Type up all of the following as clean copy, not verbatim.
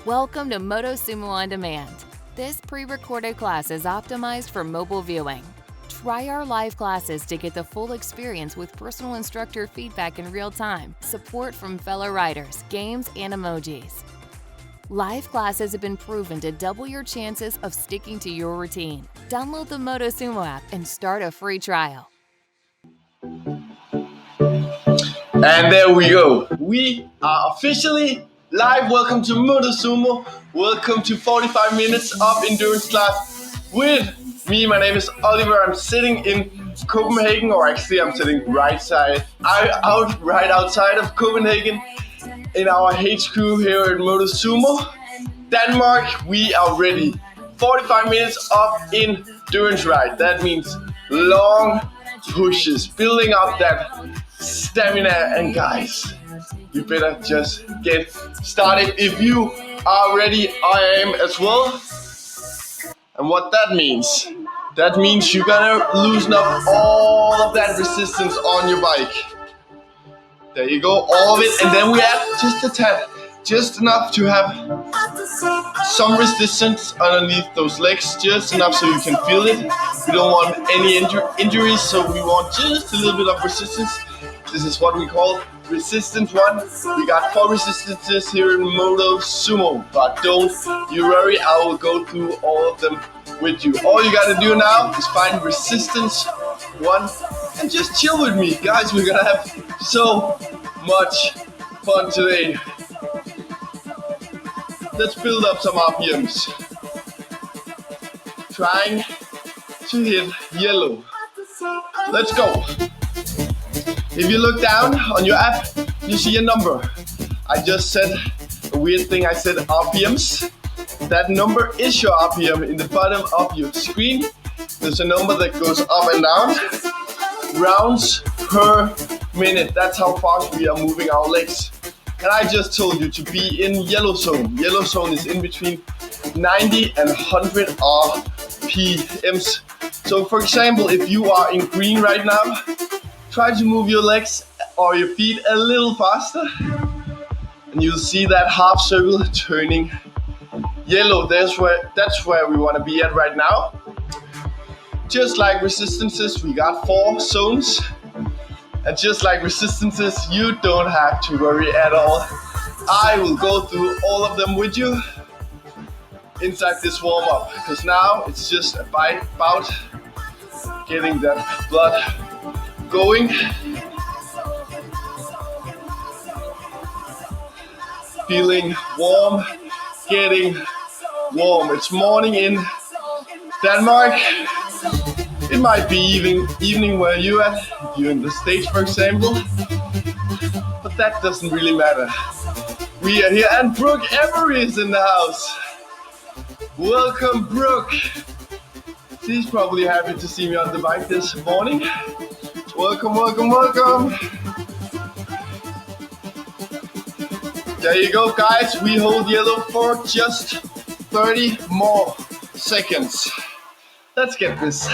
Welcome to Motosumo On Demand. This pre-recorded class is optimized for mobile viewing. Try our live classes to get the full experience with personal instructor feedback in real time, support from fellow riders, games, and emojis. Live classes have been proven to double your chances of sticking to your routine. Download the Motosumo app and start a free trial. And there we go. We are officially live. Welcome to Motosumo. Welcome to 45 minutes of endurance class with me. My name is Oliver. I'm sitting in Copenhagen, or actually I'm sitting right outside of Copenhagen in our HQ here at Motosumo, Denmark. We are ready. 45 minutes of endurance ride. That means long pushes, building up that stamina. And guys, you better just get started. If you are ready, I am as well. And what that means you're gonna loosen up all of that resistance on your bike. There you go, all of it. And then we add just a tad, just enough to have some resistance underneath those legs, just enough so you can feel it. We don't want any injuries, so we want just a little bit of resistance. This is what we call resistance 1. We got 4 resistances here in Motosumo, but don't you worry, I will go through all of them with you. All you gotta do now is find resistance 1 and just chill with me. Guys, we're gonna have so much fun today. Let's build up some RPMs. Trying to hit yellow. Let's go. If you look down on your app, you see a number. I just said a weird thing. I said RPMs. That number is your RPM in the bottom of your screen. There's a number that goes up and down. Rounds per minute. That's how fast we are moving our legs. And I just told you to be in yellow zone. Yellow zone is in between 90 and 100 RPMs. So for example, if you are in green right now, try to move your legs or your feet a little faster. And you'll see that half circle turning yellow. That's where we want to be at right now. Just like resistances, we got 4 zones. And just like resistances, you don't have to worry at all. I will go through all of them with you inside this warm-up, because now it's just about getting that blood going. Feeling warm, getting warm. It's morning in Denmark. It might be evening where you're at, if you're in the States, for example. But that doesn't really matter. We are here, and Brooke Emery is in the house. Welcome, Brooke. She's probably happy to see me on the bike this morning. Welcome, welcome, welcome. There you go, guys. We hold yellow for just 30 more seconds. Let's get this.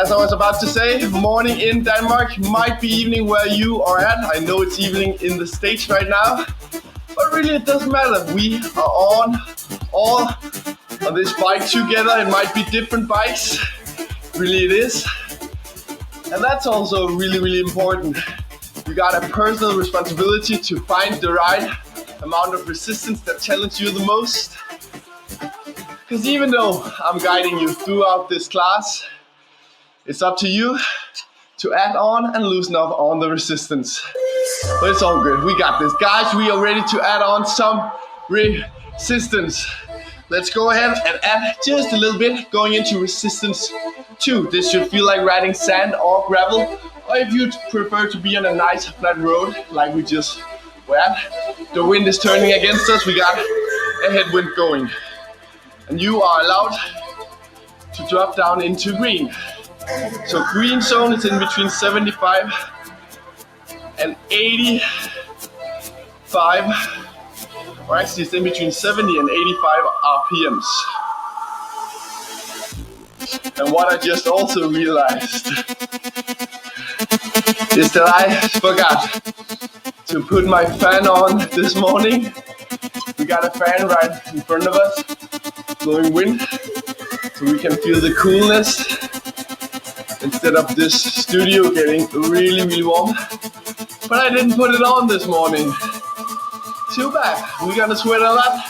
As I was about to say, morning in Denmark, might be evening where you are at. I know it's evening in the States right now, but really it doesn't matter. We are all on this bike together. It might be different bikes, really it is. And that's also really, really important. You got a personal responsibility to find the right amount of resistance that challenges you the most. Because even though I'm guiding you throughout this class, it's up to you to add on and loosen up on the resistance. But it's all good. We got this. Guys, we are ready to add on some resistance. Let's go ahead and add just a little bit going into resistance 2. This should feel like riding sand or gravel. Or if you prefer to be on a nice flat road like we just were at. The wind is turning against us. We got a headwind going. And you are allowed to drop down into green. So green zone is in between 75 and 85, or actually it's in between 70 and 85 RPMs. And what I just also realized is that I forgot to put my fan on this morning. We got a fan right in front of us, blowing wind, so we can feel the coolness instead of this studio getting really, really warm. But I didn't put it on this morning. Too bad. We're gonna sweat a lot.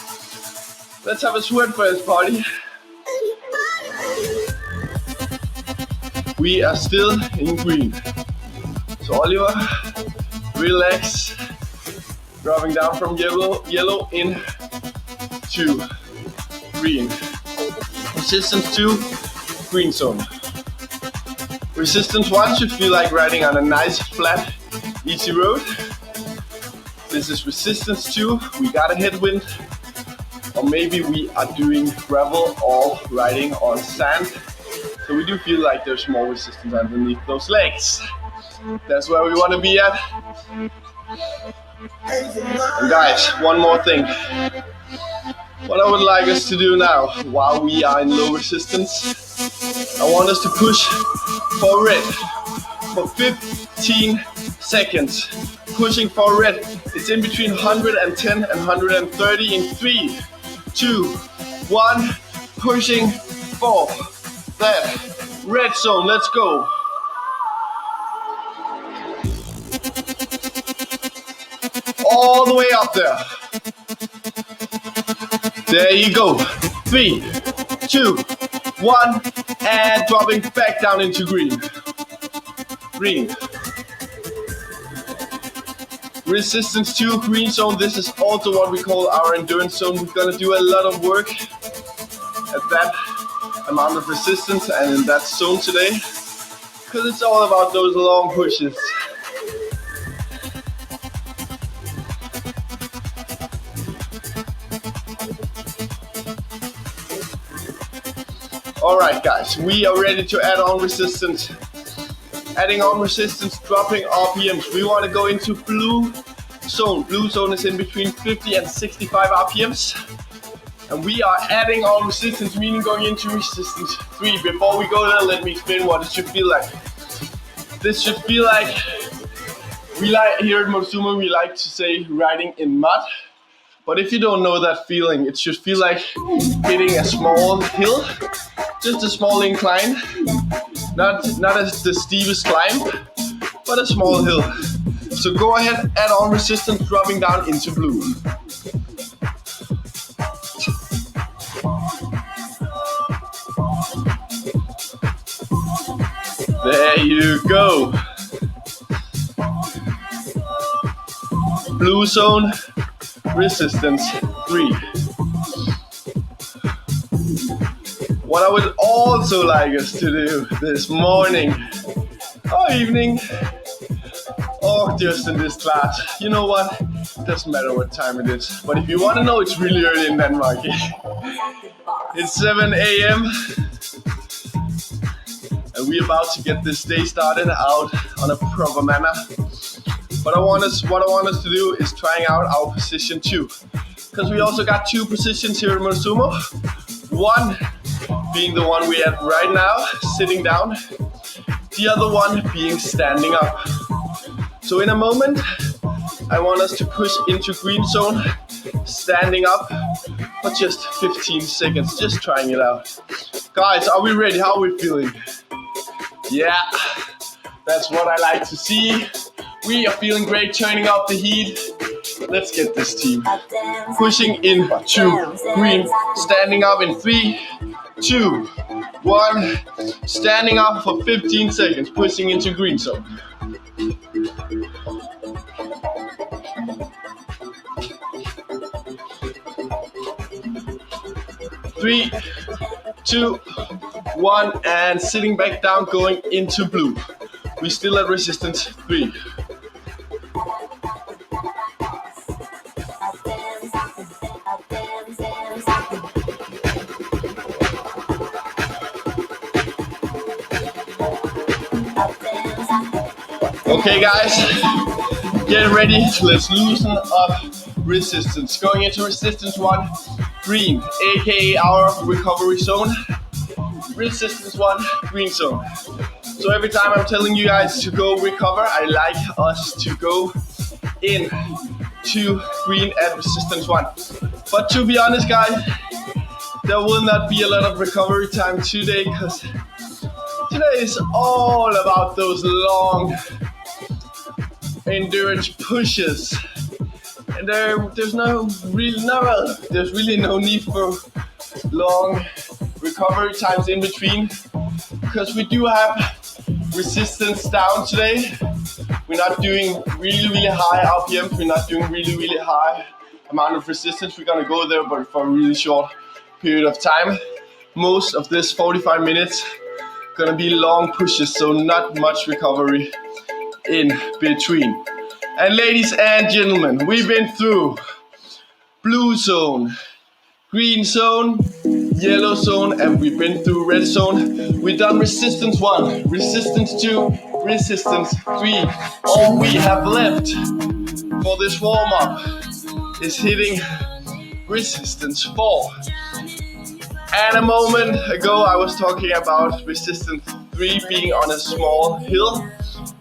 Let's have a sweat first party. We are still in green. So Oliver, relax. Dropping down from yellow into green. Resistance 2, green zone. Resistance 1 should feel like riding on a nice, flat, easy road. This is resistance 2, we got a headwind. Or maybe we are doing gravel or riding on sand. So we do feel like there's more resistance underneath those legs. That's where we want to be at. And guys, one more thing. What I would like us to do now, while we are in low resistance, I want us to push for red for 15 seconds. Pushing for red. It's in between 110 and 130 in 3, 2, 1. Pushing for that red zone. Let's go. All the way up there. There you go. 3, 2, 1, and dropping back down into green. Green. Resistance 2, green zone. This is also what we call our endurance zone. We're gonna do a lot of work at that amount of resistance and in that zone today, because it's all about those long pushes. Alright guys, we are ready to add on resistance. Adding on resistance, dropping RPMs. We want to go into blue zone. Blue zone is in between 50 and 65 RPMs. And we are adding on resistance, meaning going into resistance 3. Before we go there, let me explain what it should feel like. This should feel like, here at Motosumo, we like to say riding in mud. But if you don't know that feeling, it should feel like hitting a small hill, just a small incline. Not as the steepest climb, but a small hill. So go ahead, add on resistance, dropping down into blue. There you go. Blue zone, resistance 3. What I would also like us to do this morning or evening or just in this class, you know what? It doesn't matter what time it is. But if you want to know, it's really early in Denmark. It's 7 a.m. and we're about to get this day started out on a proper manner. But what I want us to do is trying out our position 2. Because we also got 2 positions here at Motosumo. One being the one we're at right now, sitting down. The other one being standing up. So in a moment, I want us to push into green zone, standing up for just 15 seconds, just trying it out. Guys, are we ready? How are we feeling? Yeah, that's what I like to see. We are feeling great, turning up the heat. Let's get this team. Pushing into green, standing up in 3, 2, 1. Standing up for 15 seconds, pushing into green zone. Three, 2, 1, and sitting back down, going into blue. We're still at resistance 3. Okay guys, get ready, let's loosen up resistance. Going into resistance 1, green, aka our recovery zone. Resistance 1, green zone. So every time I'm telling you guys to go recover, I like us to go in to green at resistance 1. But to be honest, guys, there will not be a lot of recovery time today because today is all about those long endurance pushes. And there's really no need for long recovery times in between because we do have resistance down today. We're not doing really high RPMs. We're not doing really high amount of resistance. We're gonna go there, but for a really short period of time. Most of this 45 minutes gonna be long pushes, so not much recovery in between. And ladies and gentlemen, we've been through blue zone, green zone, yellow zone, and we've been through red zone. We've done resistance 1, resistance 2, resistance 3. All we have left for this warm-up is hitting resistance 4. And a moment ago I was talking about resistance 3 being on a small hill,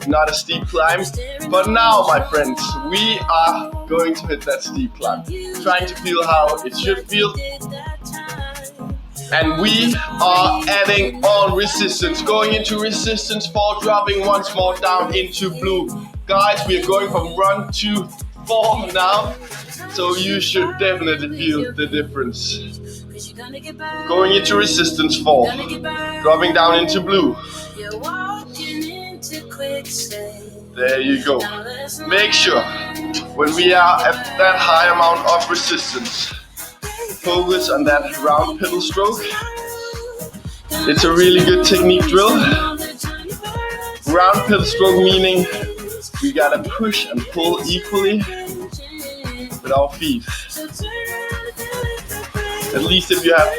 not a steep climb. But now, my friends, we are going to hit that steep climb, trying to feel how it should feel. And we are adding on resistance, going into resistance 4, dropping once more down into blue. Guys, we are going from 1 to 4 now, so you should definitely feel the difference. Going into resistance 4, dropping down into blue. There you go. Make sure when we are at that high amount of resistance, focus on that round pedal stroke. It's a really good technique drill. Round pedal stroke meaning we gotta push and pull equally with our feet. At least if you have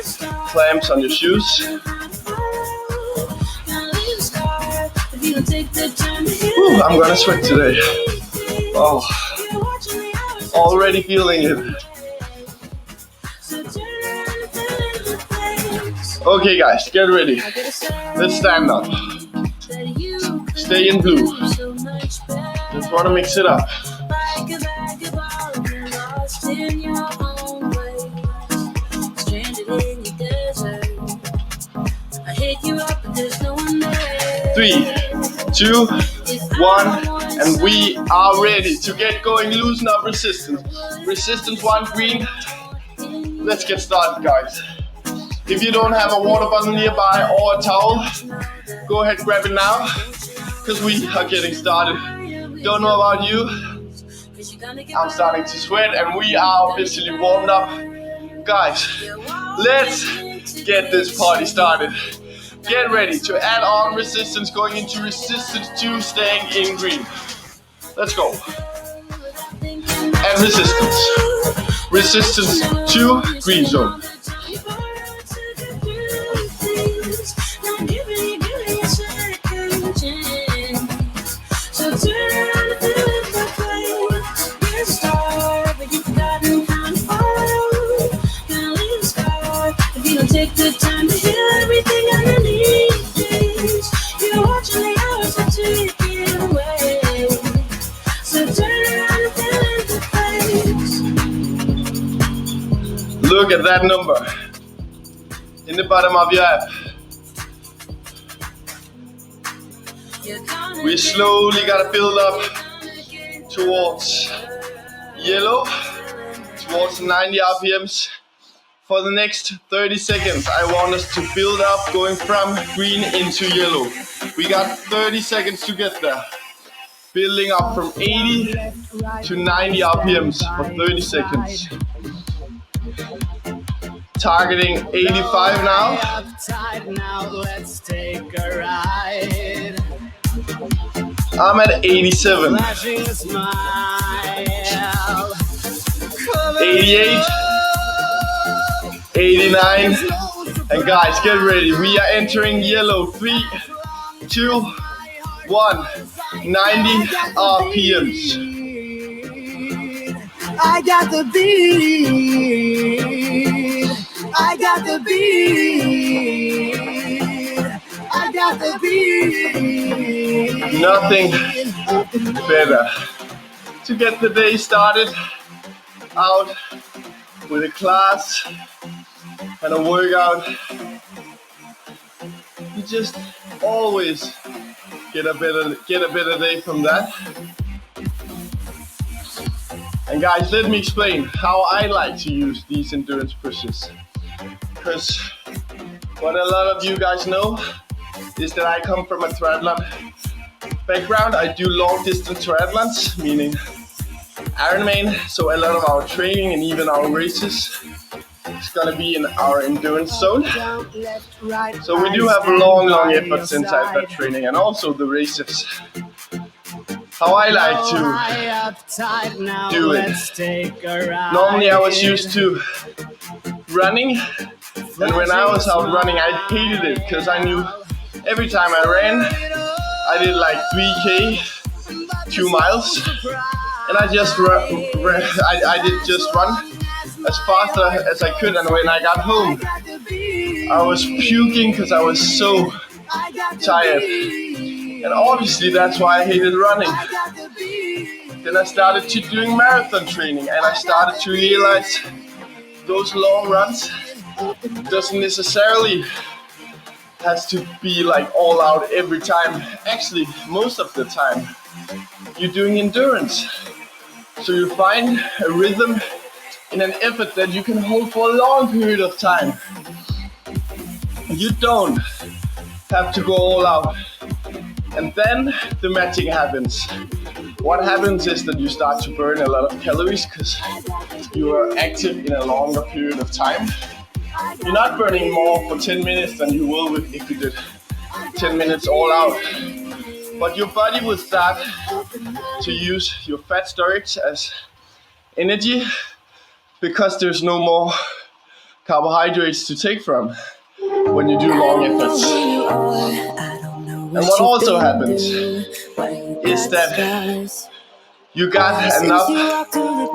clamps on your shoes. Ooh, I'm gonna sweat today. Oh, already feeling it. Okay guys, get ready. Let's stand up. Stay in blue. Just wanna mix it up. Three, 2, 1, and we are ready to get going. Loosen up resistance. Resistance 1, green. Let's get started, guys. If you don't have a water bottle nearby or a towel, go ahead, grab it now, because we are getting started. Don't know about you, I'm starting to sweat and we are officially warmed up. Guys, let's get this party started. Get ready to add on resistance, going into resistance 2, staying in green. Let's go. And resistance. Resistance 2, green zone. Take the time to heal everything underneath this. You're watching the hours are ticking away. So turn around and feel the face. Look at that number in the bottom of your app. We slowly gotta build up towards yellow, towards 90 RPMs. For the next 30 seconds, I want us to build up going from green into yellow. We got 30 seconds to get there. Building up from 80 to 90 RPMs for 30 seconds. Targeting 85 now. I'm at 87. 88. 89, and guys, get ready. We are entering yellow. 3, 2, 1. 90 RPMs. I got the beat. I got the beat. I got the beat. Nothing better to get the day started out with a class and a workout. You just always get a better day from that. And guys, let me explain how I like to use these endurance pushes. Because what a lot of you guys know is that I come from a triathlon background. I do long distance triathlons, meaning Ironman. So a lot of our training and even our races is gonna be in our endurance zone. So we do have long efforts inside that training and also the races. How I like to do it. Normally I was used to running, and when I was out running I hated it because I knew every time I ran I did like 3K, 2 miles, and I just I did just run as fast as I could, and when I got home I was puking because I was so tired. And obviously that's why I hated running. Then I started to doing marathon training, and I started to realize those long runs doesn't necessarily has to be like all out every time. Actually, most of the time you're doing endurance. So you find a rhythm in an effort that you can hold for a long period of time. You don't have to go all out. And then the magic happens. What happens is that you start to burn a lot of calories because you are active in a longer period of time. You're not burning more for 10 minutes than you will if you did 10 minutes all out. But your body will start to use your fat storage as energy because there's no more carbohydrates to take from when you do long efforts. And what also happens is that you got enough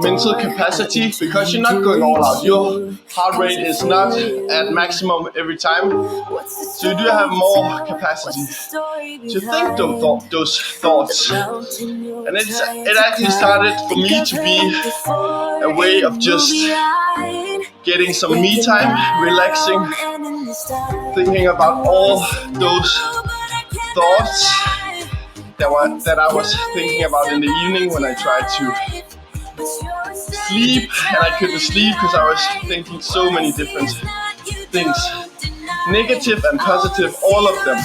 mental capacity because you're not going all out. Your heart rate is not at maximum every time. So you do have more capacity to think those thoughts. And it actually started for me to be a way of just getting some me time, relaxing, thinking about all those thoughts that I was thinking about in the evening when I tried to sleep, and I couldn't sleep because I was thinking so many different things, negative and positive, all of them.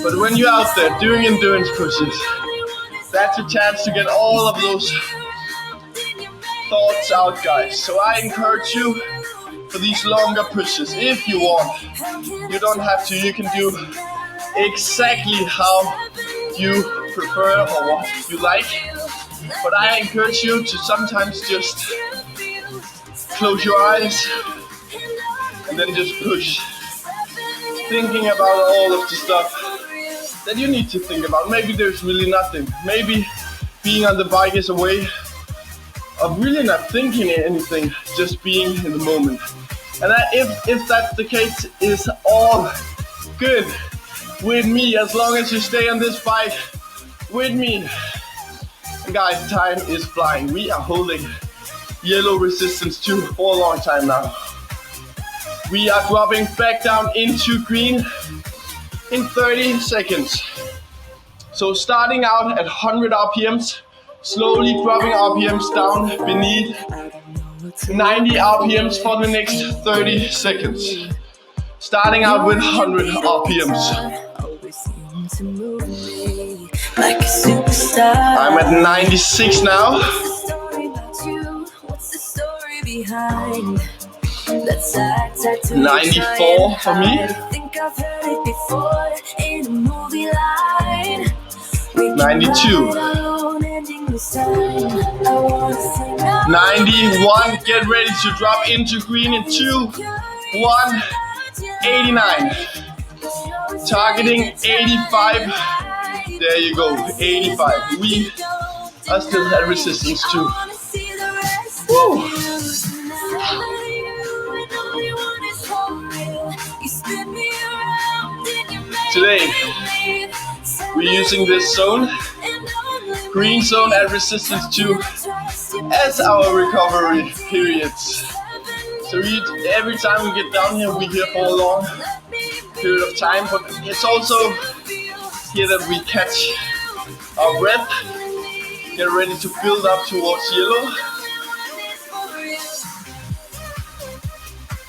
But when you're out there doing endurance pushes, that's a chance to get all of those thoughts out, guys. So I encourage you for these longer pushes, if you want. You don't have to, you can do exactly how you prefer or what you like, but I encourage you to sometimes just close your eyes and then just push, thinking about all of the stuff that you need to think about. Maybe there's really nothing. Maybe being on the bike is a way of really not thinking anything, just being in the moment. And if that's the case, is all good with me, as long as you stay on this bike with me. And guys, time is flying. We are holding yellow resistance 2 for a long time now. We are dropping back down into green in 30 seconds. So starting out at 100 RPMs, slowly dropping RPMs down beneath 90 RPMs for the next 30 seconds. Starting out with 100 RPMs. I'm at 96 now. 94 for me. 92. 91. Get ready to drop into green in 2, 1. 89. Targeting 85. There you go, 85. We are still at resistance 2. Woo. Today, we're using this zone green zone and resistance 2 as our recovery periods. So every time we get down here, we're here for a long period of time, but it's also here that we catch our breath, get ready to build up towards yellow,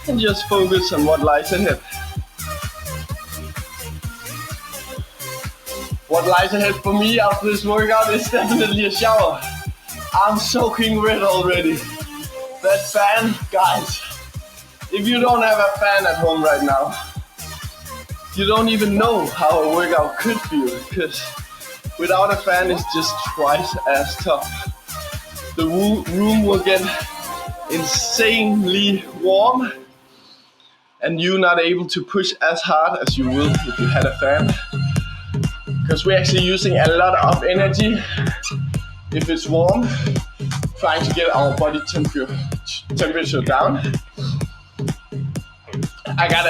and just focus on what lies ahead. What lies ahead for me after this workout is definitely a shower. I'm soaking wet already. That fan, guys, if you don't have a fan at home right now, you don't even know how a workout could feel, because without a fan it's just twice as tough. The room will get insanely warm and you're not able to push as hard as you will if you had a fan, because we're actually using a lot of energy if it's warm, trying to get our body temperature down. I got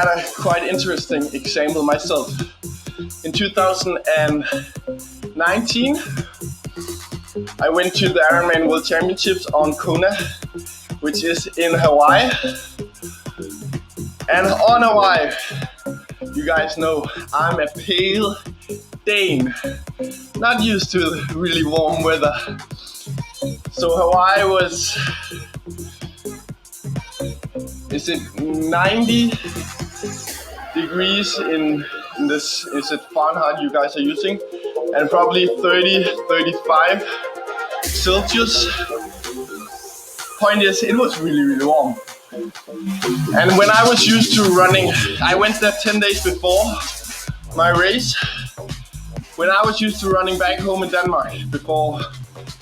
a quite interesting example myself. In 2019, I went to the Ironman World Championships on Kona, which is in Hawaii. And on Hawaii, you guys know I'm a pale Dane, not used to really warm weather. So Hawaii was, is it 90 degrees in this, is it Fahrenheit you guys are using? And probably 30, 35 Celsius. Point is, it was really, really warm. And when I was used to running, I went there 10 days before my race. When I was used to running back home in Denmark before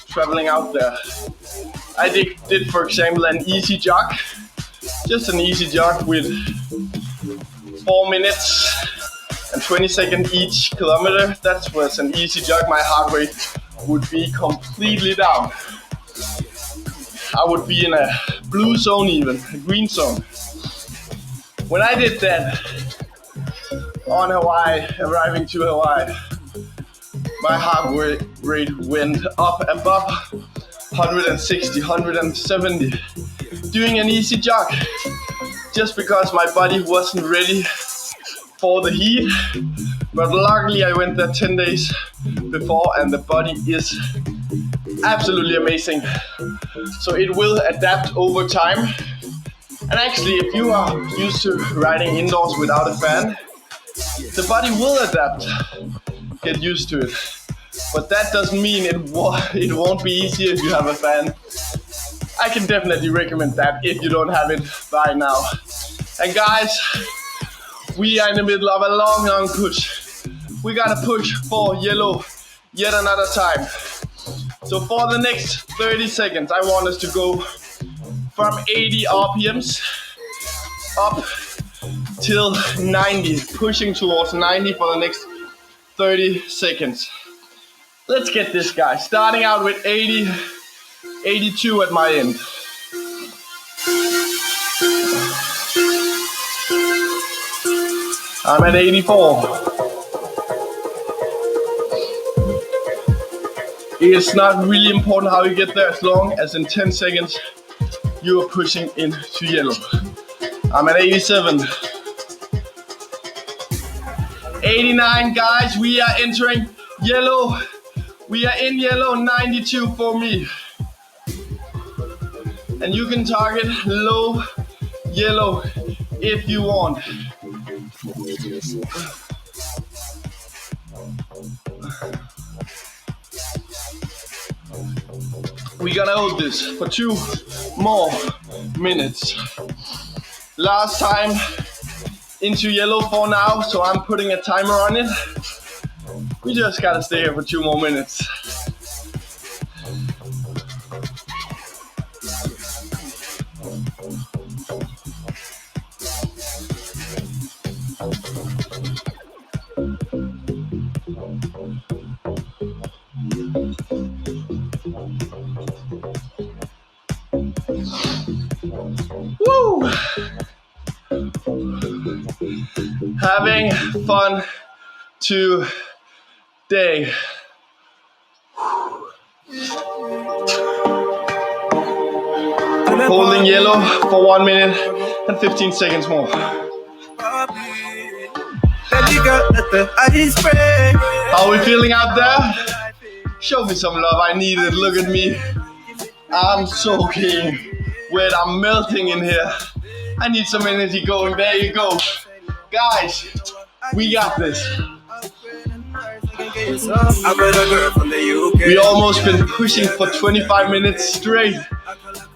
traveling out there, I did for example an easy jog, just an easy jog with 4 minutes and 20 seconds each kilometer. That was an easy jog. My heart rate would be completely down. I would be in a blue zone, even a green zone. When I did that on Hawaii, arriving to Hawaii, my heart rate went up above 160, 170, doing an easy jog, just because my body wasn't ready for the heat. But luckily I went there 10 days before and the body is absolutely amazing. So it will adapt over time. And actually, if you are used to riding indoors without a fan, the body will adapt, get used to it. But that doesn't mean it won't be easier if you have a fan. I can definitely recommend that if you don't have it by now. And guys, we are in the middle of a long push. We gotta push for yellow yet another time. So for the next 30 seconds, I want us to go from 80 RPMs up till 90, pushing towards 90 for the next 30 seconds. Let's get this, guy. Starting out with 80, 82 at my end. I'm at 84. It's not really important how you get there, as long as in 10 seconds you are pushing into yellow. I'm at 87. 89, guys, we are entering yellow. We are in yellow, 92 for me. And you can target low yellow if you want. We're gonna hold this for 2 more minutes. Last time into yellow for now, so I'm putting a timer on it. We just gotta stay here for 2 more minutes. Woo! Having fun today. Holding yellow for 1 minute and 15 seconds more. How are we feeling out there? Show me some love, I need it, look at me. I'm soaking wet, I'm melting in here. I need some energy going, there you go. Guys, we got this. We almost been pushing for 25 minutes straight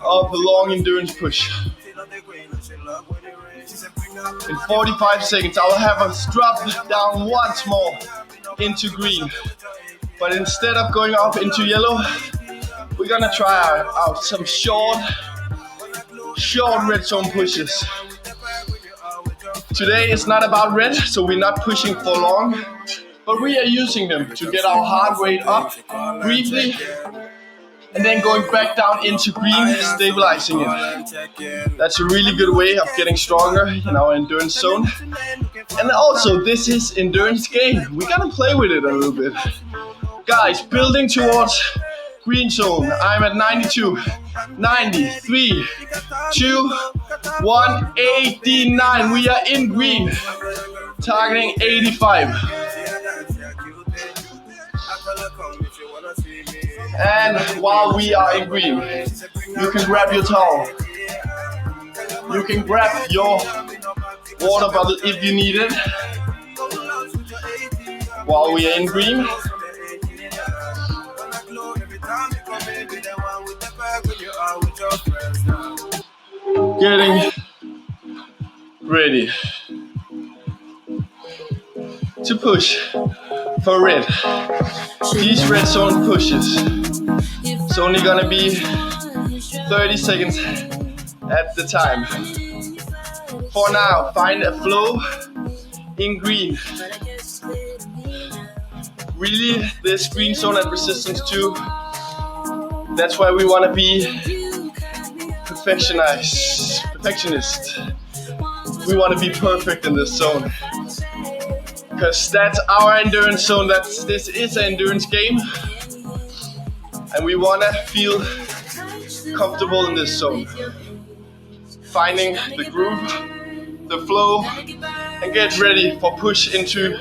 of a long endurance push. In 45 seconds, I will have us drop down once more into green. But instead of going up into yellow, we're gonna try out some short red zone pushes. Today is not about red, so we're not pushing for long, but we are using them to get our heart rate up briefly and then going back down into green, stabilizing it. That's a really good way of getting stronger in our endurance zone. And also, this is endurance game. We gotta play with it a little bit. Guys, building towards green zone. I'm at 92, 90, 3, 2, 1, 89. We are in green, targeting 85. And while we are in green, you can grab your towel. You can grab your water bottle if you need it. While we are in green, getting ready to push for red. These red zone pushes, it's only gonna be 30 seconds at the time. For now, find a flow in green. Really, this green zone at resistance 2, that's why we wanna be perfectionist. We wanna be perfect in this zone. Because that's our endurance zone, this is an endurance game. And we wanna feel comfortable in this zone. Finding the groove, the flow, and get ready for push into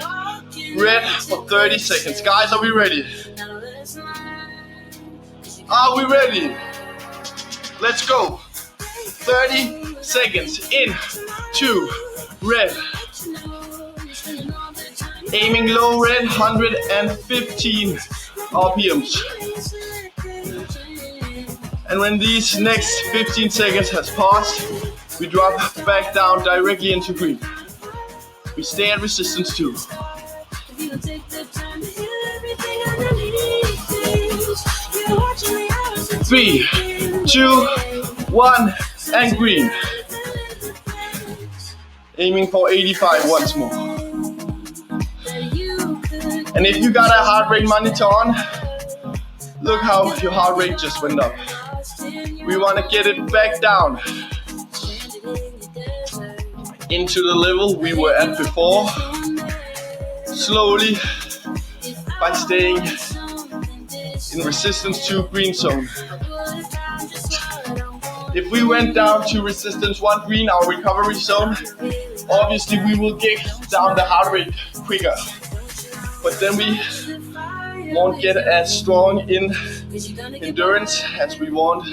red for 30 seconds. Guys, are we ready? Are we ready? Let's go. 30 seconds in, 2, red. Aiming low red, 115 RPMs. And when these next 15 seconds has passed, we drop back down directly into green. We stay at resistance 2. 3, 2, 1, and green. Aiming for 85 once more. And if you got a heart rate monitor on, look how your heart rate just went up. We want to get it back down into the level we were at before, slowly by staying in resistance to green zone. If we went down to resistance 1 green, our recovery zone, obviously we will get down the heart rate quicker. But then we won't get as strong in endurance as we want.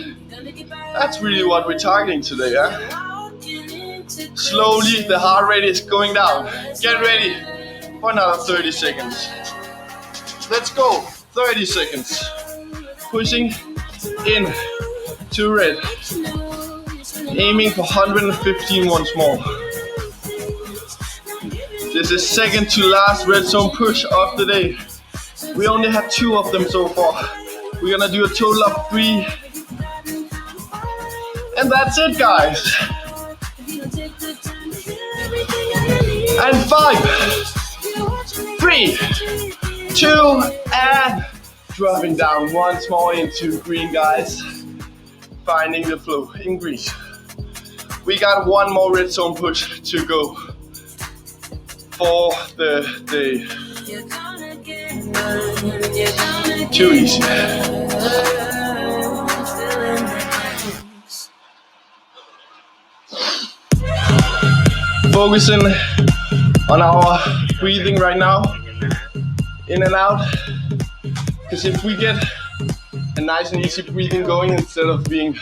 That's really what we're targeting today, yeah? Slowly the heart rate is going down. Get ready for another 30 seconds. Let's go, 30 seconds. Pushing in to red. Aiming for 115 once more. This is second to last red zone push of the day. We only have 2 of them so far. We're gonna do a total of 3. And that's it, guys. And 5, 3, 2, and dropping down once more into green, guys. Finding the flow in green. We got 1 more red zone push to go for the day. Too easy. focusing on our breathing right now, in and out. Because if we get a nice and easy breathing going instead of being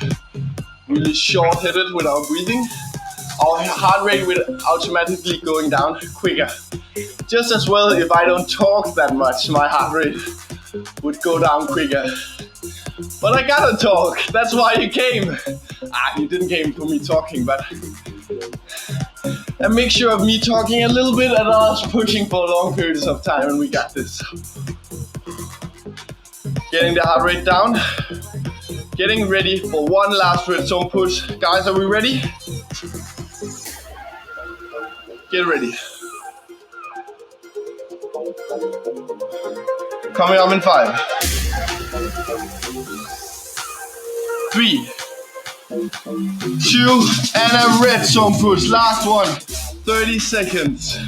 really short-headed with our breathing, our heart rate will automatically going down quicker. Just as well, if I don't talk that much, my heart rate would go down quicker. But I gotta talk, that's why you came. You didn't came for me talking, but a mixture of me talking a little bit and us pushing for long periods of time, and we got this. Getting the heart rate down. Getting ready for one last red zone push. Guys, are we ready? Get ready. Coming up in 5, 3, 2, and a red zone push. Last one, 30 seconds.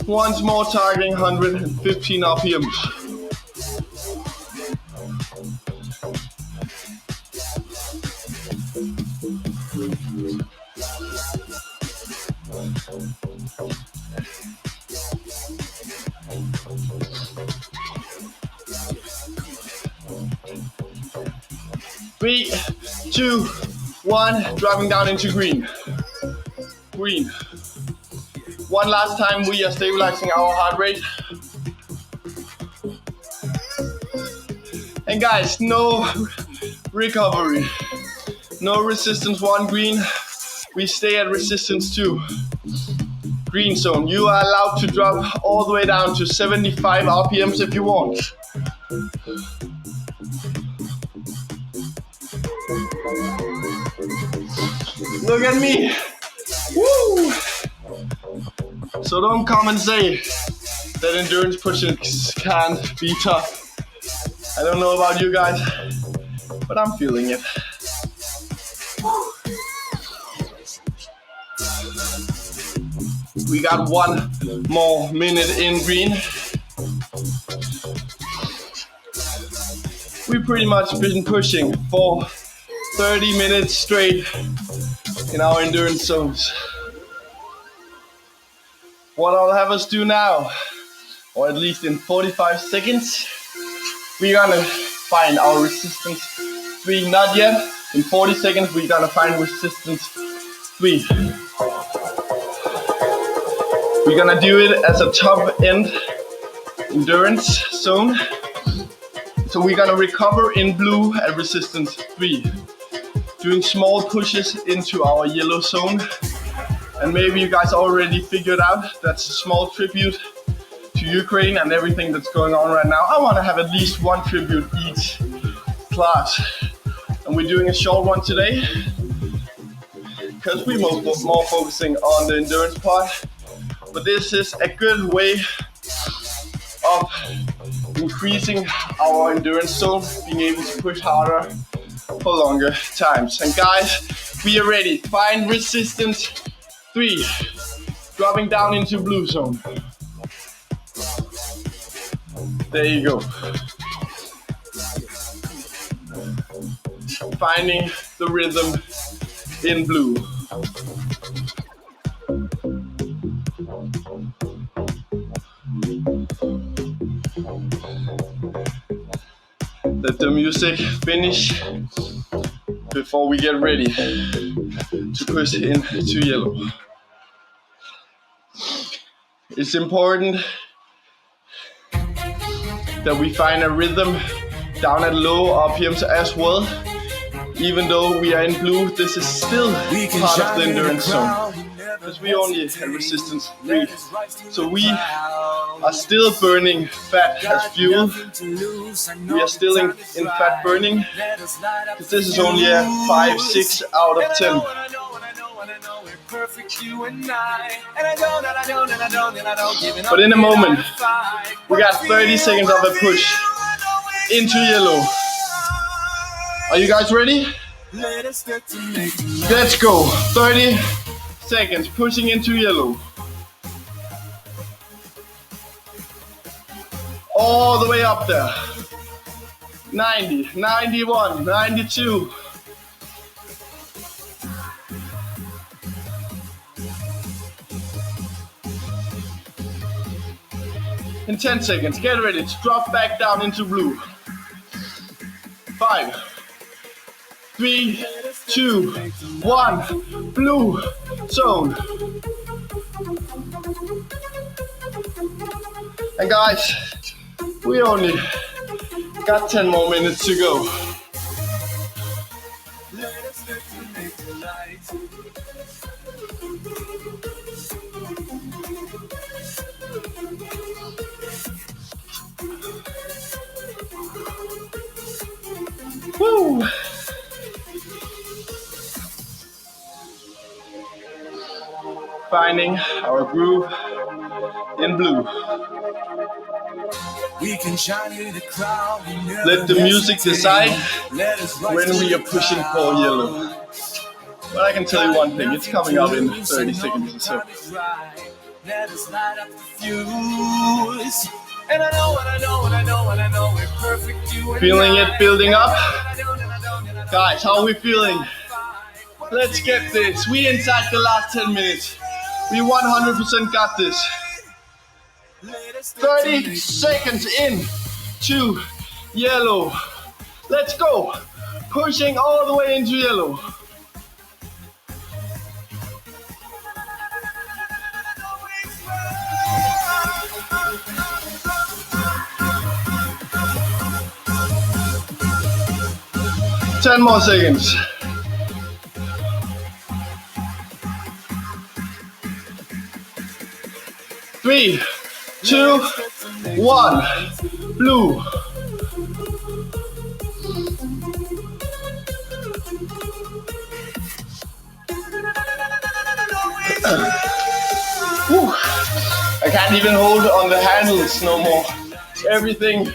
Once more, targeting 115 RPMs. Three, 2, 1, dropping down into green. Green. One last time, we are stabilizing our heart rate. And guys, no recovery. No resistance 1 green. We stay at resistance 2. Green zone. You are allowed to drop all the way down to 75 RPMs if you want. Look at me. Woo! So don't come and say that endurance pushing can't be tough. I don't know about you guys, but I'm feeling it. We got 1 more minute in green. We've pretty much been pushing for 30 minutes straight in our endurance zones. What I'll have us do now, or at least in 45 seconds, we're gonna find our resistance 3. Not yet. In 40 seconds, we're gonna find resistance 3. We're gonna do it as a top end endurance zone. So we're gonna recover in blue at resistance 3. Doing small pushes into our yellow zone. And maybe you guys already figured out that's a small tribute to Ukraine and everything that's going on right now. I wanna have at least one tribute each class. And we're doing a short one today because we're more focusing on the endurance part. But this is a good way of increasing our endurance zone, being able to push harder for longer times. And guys, we are ready. Find resistance 3, dropping down into blue zone. There you go. Finding the rhythm in blue. Let the music finish before we get ready to push into yellow. It's important that we find a rhythm down at low RPMs as well. Even though we are in blue, this is still part of the endurance zone. Because we only have resistance 3. So we are still burning fat as fuel. We are still in fat burning. Because this is only a 5, 6 out of 10. But in a moment, we got 30 seconds of a push into yellow. Are you guys ready? Let's go. 30 seconds pushing into yellow. All the way up there. 90, 91, 92. In 10 seconds, get ready to drop back down into blue. 5, 3, 2, 1, blue zone. And guys, we only got 10 more minutes to go. Woo! Finding our groove in blue. We can shine in the crowd. Let the music decide when we are pushing for yellow. But I can tell you one thing, it's coming up in 30 seconds or so. Let us light up the fuse. And I know we're perfect. Feeling it building up? Guys, how are we feeling? Let's get this. We inside the last 10 minutes. We 100% got this. 30 seconds in to yellow. Let's go. Pushing all the way into yellow. Ten more seconds. 3, 2, 1, blue. I can't even hold on the handles no more. Everything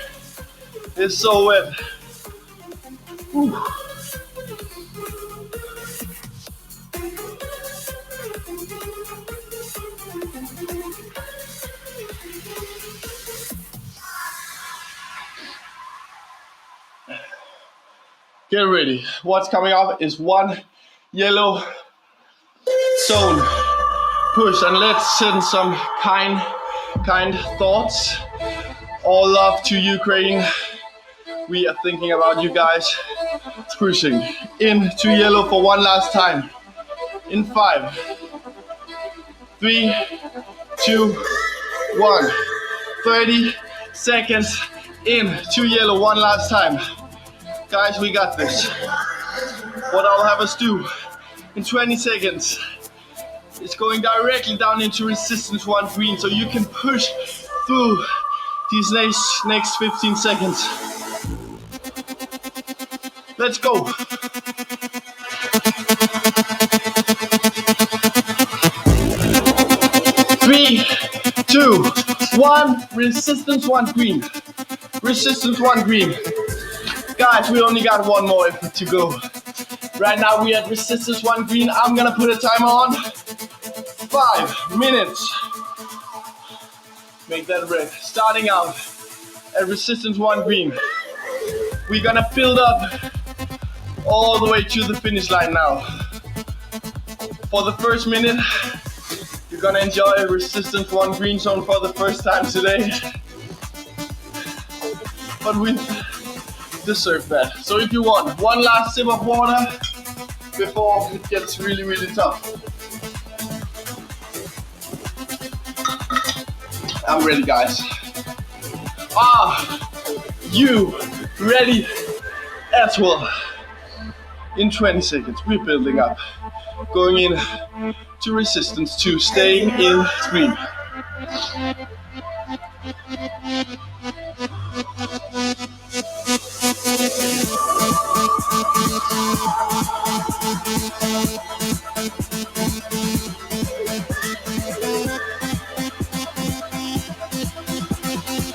is so wet. Whew. Get ready. What's coming up is one yellow zone push, and let's send some kind thoughts. All love to Ukraine. We are thinking about you guys. Pushing into yellow for one last time. In 5, 3, 2, 1. 30 seconds into yellow one last time. Guys, we got this. What I'll have us do in 20 seconds is going directly down into resistance 1 green, so you can push through these next 15 seconds. Let's go. Three, 2, 1, resistance 1 green. Resistance 1 green. Guys, we only got one more effort to go. Right now we at resistance 1 green. I'm gonna put a timer on. 5 minutes. Make that red. Starting out at resistance 1 green. We're gonna build up all the way to the finish line now. For the first minute, you're gonna enjoy a resistance 1 green zone for the first time today. But we deserve that. So if you want one last sip of water before it gets really, really tough. I'm ready, guys. Are you ready as well? In 20 seconds, we're building up. Going in to resistance 2, staying in green.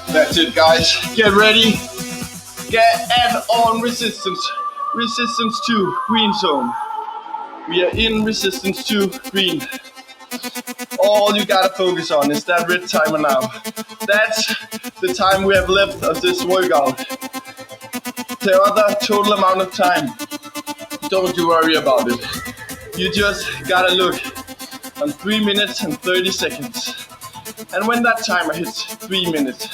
That's it, guys. Get ready. Add on resistance. Resistance 2, green zone. We are in resistance 2, green. All you gotta focus on is that red timer now. That's the time we have left of this workout. The other total amount of time, don't you worry about it. You just gotta look on 3 minutes and 30 seconds. And when that timer hits 3 minutes,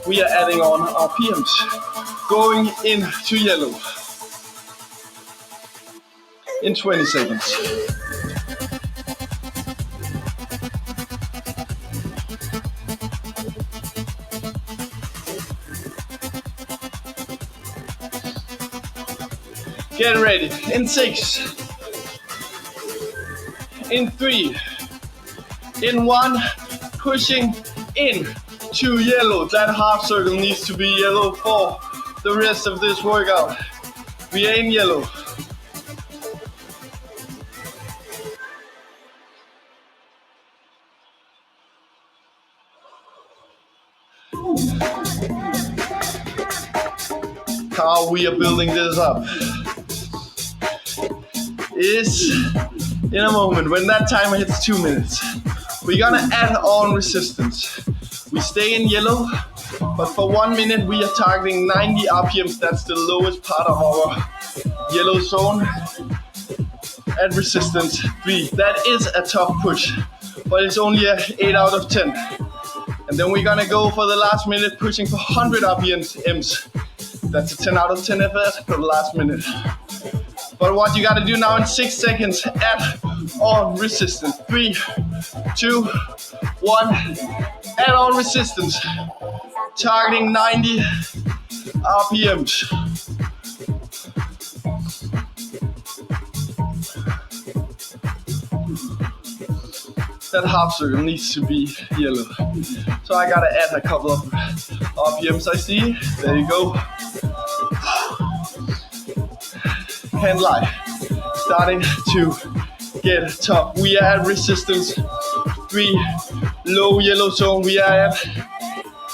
we are adding on RPMs, going into yellow in 20 seconds. Get ready. In 6, in 3, in 1, pushing in to yellow. That half circle needs to be yellow for the rest of this workout. We are in yellow. How we are building this up is in a moment when that timer hits 2 minutes. We're gonna add on resistance. We stay in yellow, but for 1 minute we are targeting 90 RPMs. That's the lowest part of our yellow zone. At resistance 3. That is a tough push, but it's only a 8 out of 10. And then we're gonna go for the last minute, pushing for 100 RPMs. That's a 10 out of 10 effort for the last minute. But what you gotta do now in 6 seconds, add on resistance. 3, 2, 1, add on resistance. Targeting 90 RPMs. That half circle needs to be yellow. So I gotta add a couple of RPMs I see. There you go. Can't lie. Starting to get tough. We are at resistance 3, low yellow zone. We are at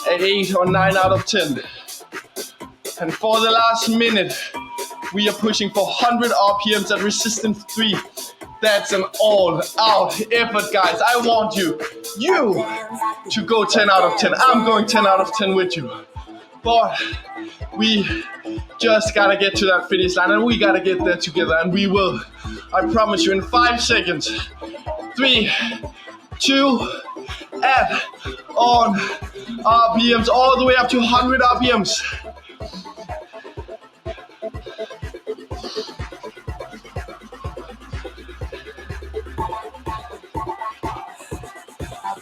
8 or 9 out of 10. And for the last minute, we are pushing for 100 RPMs at resistance 3. That's an all-out effort, guys. I want you to go 10 out of 10. I'm going 10 out of 10 with you. But we just gotta get to that finish line, and we gotta get there together, and we will. I promise you in 5 seconds. 3, 2, add on RPMs all the way up to 100 RPMs.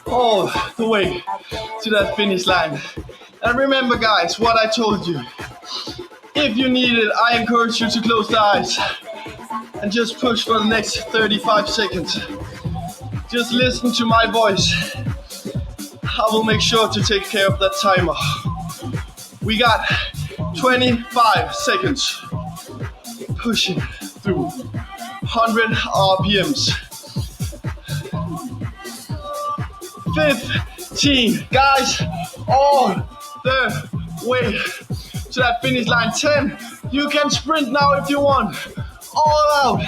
All the way to that finish line. And remember, guys, what I told you. If you need it, I encourage you to close the eyes and just push for the next 35 seconds. Just listen to my voice. I will make sure to take care of that timer. We got 25 seconds. Pushing through 100 RPMs. 15, guys, all the way to that finish line. 10, you can sprint now if you want. All out.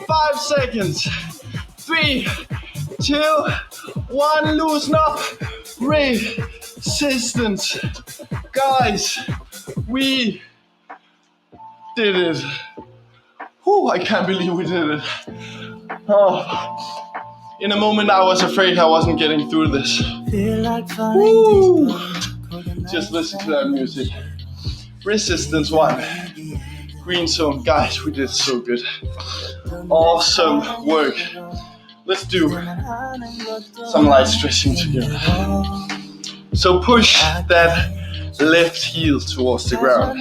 5 seconds. 3, 2, 1, loosen up. Resistance. Guys, we did it. Whew, I can't believe we did it. Oh. In a moment, I was afraid I wasn't getting through this. Woo. Just listen to that music. Resistance 1. Green zone. Guys, we did so good. Awesome work. Let's do some light stretching together. So push that left heel towards the ground.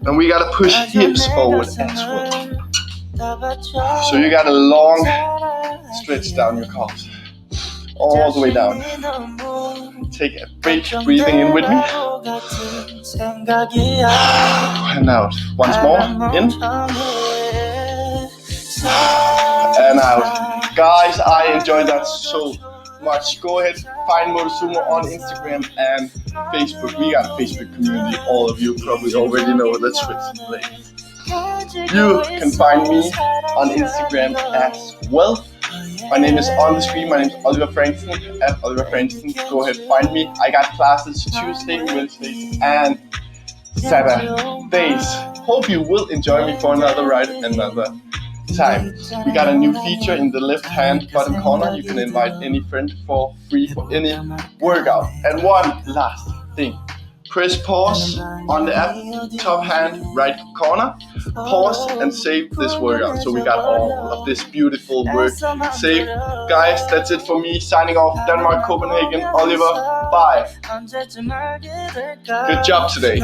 And we gotta push hips forward as well. So you got a long stretch down your calves, all the way down. Take a big breathing in with me. And out. Once more. In. And out. Guys, I enjoyed that so much. Go ahead, find Motosumo on Instagram and Facebook. We got a Facebook community. All of you probably already know that's with. You can find me on Instagram as well. My name is on the screen. My name is Oliver Frankston at Oliver Frankston. Go ahead, find me. I got classes Tuesday, Wednesdays, and Saturdays. Hope you will enjoy me for another ride, another time. We got a new feature in the left hand bottom corner. You can invite any friend for free for any workout. And one last thing. Press pause on the app, top hand, right corner. Pause and save this workout. So we got all of this beautiful work saved. Guys, that's it for me. Signing off. Denmark, Copenhagen. Oliver, bye. Good job today.